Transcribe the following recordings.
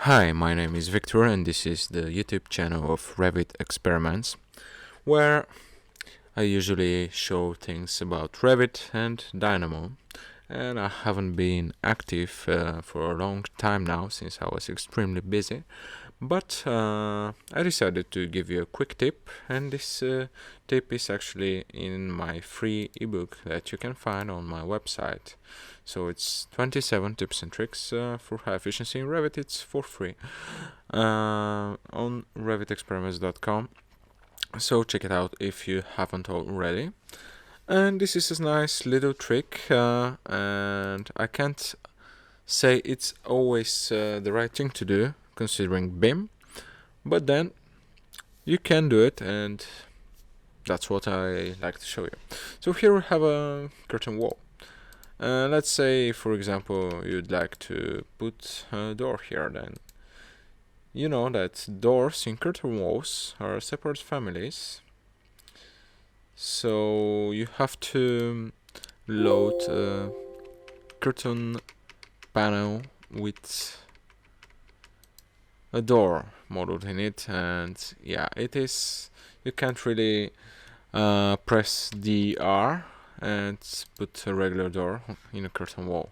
Hi, my name is Victor and this is the YouTube channel of Revit Experiments, where I usually show things about Revit and Dynamo, and I haven't been active for a long time now since I was extremely busy, but I decided to give you a quick tip, and this tip is actually in my free ebook that you can find on my website. So it's 27 tips and tricks for high efficiency in Revit. It's for free on revitexperiments.com. So check it out if you haven't already. And this is a nice little trick, and I can't say it's always the right thing to do considering BIM, but then you can do it, and that's what I like to show you. So here we have a curtain wall. Let's say, for example, you'd like to put a door here. Then you know that doors in curtain walls are separate families, so you have to load a curtain panel with a door modeled in it, and yeah, you can't really press DR and put a regular door in a curtain wall,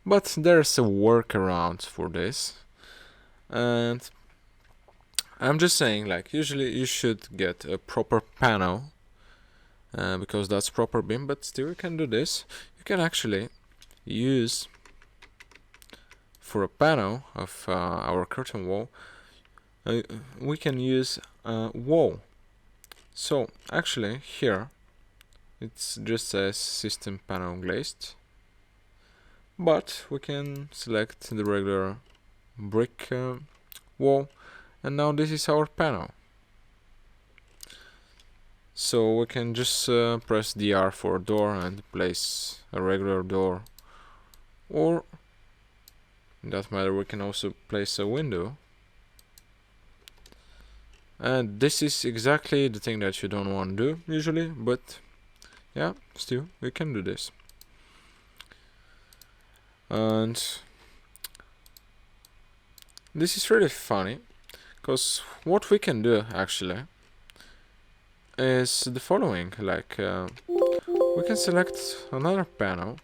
but there's a workaround for this, and I'm just saying, like, usually you should get a proper panel because that's proper BIM, but still you can do this. You can actually use, for a panel of our curtain wall, we can use a wall. So actually here it just says system panel glazed, but we can select the regular brick wall, and now this is our panel. So we can just press DR for door and place a regular door, or in that matter we can also place a window. And this is exactly the thing that you don't want to do usually, but yeah, still we can do this. And this is really funny, because what we can do actually is the following. Like we can select another panel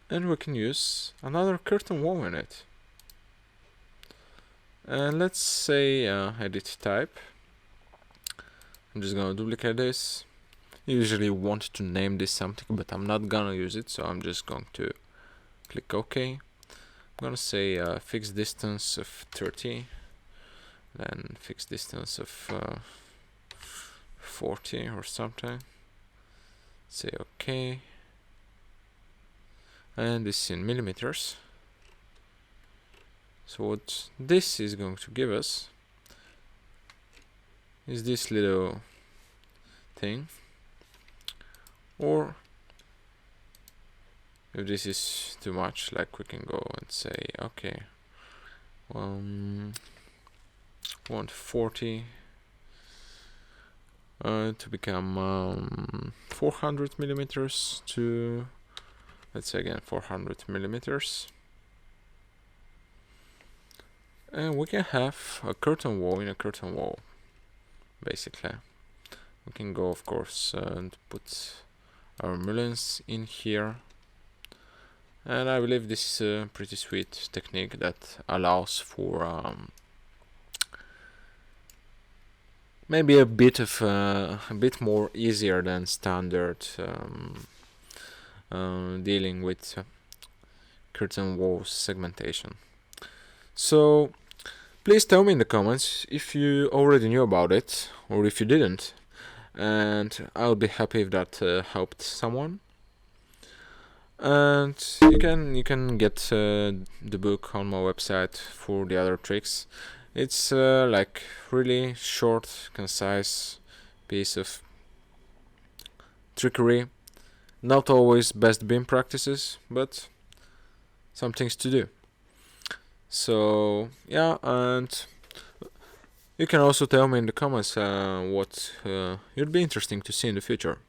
and we can use another curtain wall in it. And let's say edit type. I'm just gonna duplicate this. I usually want to name this something, but I'm not gonna use it, so I'm just going to click OK. I'm gonna say fixed distance of 30, then fixed distance of 40 or something. Say OK, and this is in millimeters. So what this is going to give us is this little thing, or if this is too much, like, we can go and say okay, 140 to become 400 millimeters to, let's say again, 400 millimeters. And we can have a curtain wall in a curtain wall, basically. We can go, of course, and put our mullions in here. And I believe this is a pretty sweet technique that allows for maybe a bit more easier than standard dealing with curtain wall segmentation. So please tell me in the comments if you already knew about it or if you didn't, and I'll be happy if that helped someone. And you can get the book on my website for the other tricks. It's like really short, concise piece of trickery. Not always best BIM practices, but some things to do. So yeah, and you can also tell me in the comments what you'd be interesting to see in the future.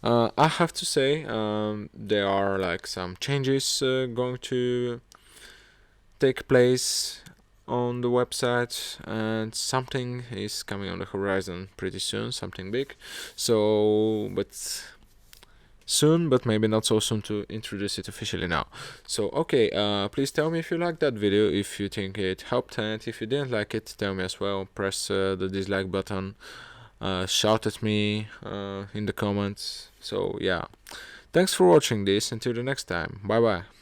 I have to say there are like some changes going to take place on the website, and something is coming on the horizon pretty soon, something big. So, but soon, but maybe not so soon to introduce it officially now. So okay, please tell me if you liked that video, if you think it helped, and if you didn't like it, tell me as well. Press the dislike button, shout at me in the comments. So yeah, thanks for watching this. Until the next time, bye bye.